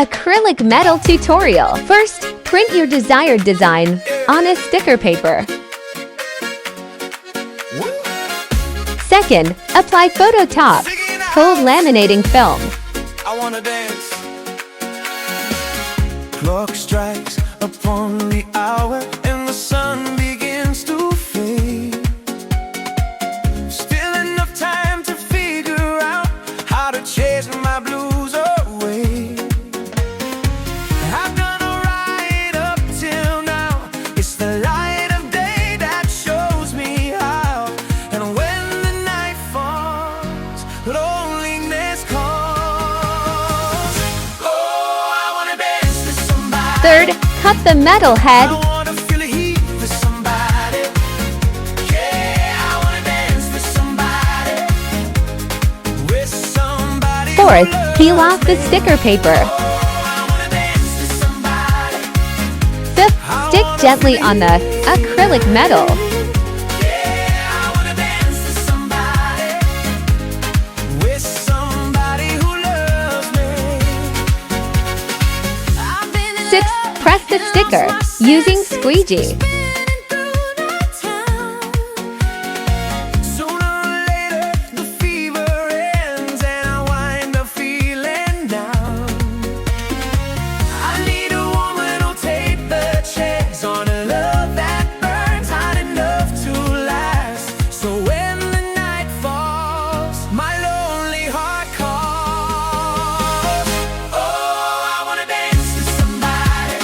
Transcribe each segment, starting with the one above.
Acrylic metal tutorial. First, print your desired design on a sticker paper. Second, apply photo top, cold laminating film. I wanna dance. Clock strikes upon the hour and the sun begins to fade. Still enough time to figure out how to chase my blues away. I've done alright up till now. It's the light of day that shows me how. And when the night falls, loneliness calls. Oh, I wanna dance with somebody. Third, cut the metal head. I wanna feel the heat with somebody. Yeah, I wanna dance with somebody. With somebody. Fourth, peel off the sticker paper. I wanna dance with somebody. Fifth, stick gently on the acrylic metal. Yeah, I wanna dance with somebody. With somebody who loves me. I've been in Sixth, press the sticker using squeegee. Sooner or later, the fever ends and I wind up feeling down. I need a woman who'll take the chance on a love that burns hot enough to last. So when the night falls, my lonely heart calls. Oh, I wanna dance with somebody.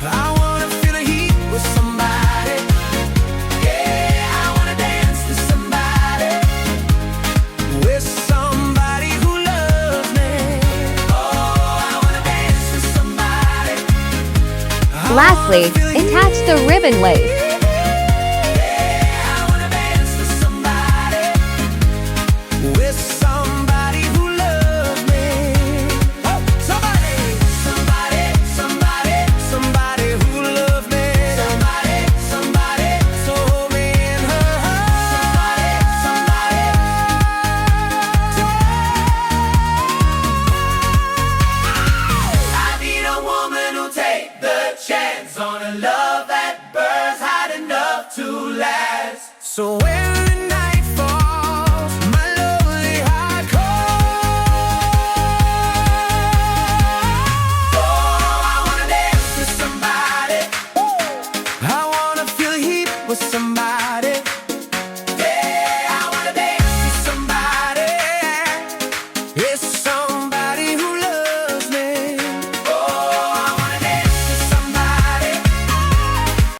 I wanna feel the heat with somebody. Yeah, I wanna dance with somebody. With somebody who loves me. Oh, I wanna dance with somebody. Lastly, attach the ribbon lace.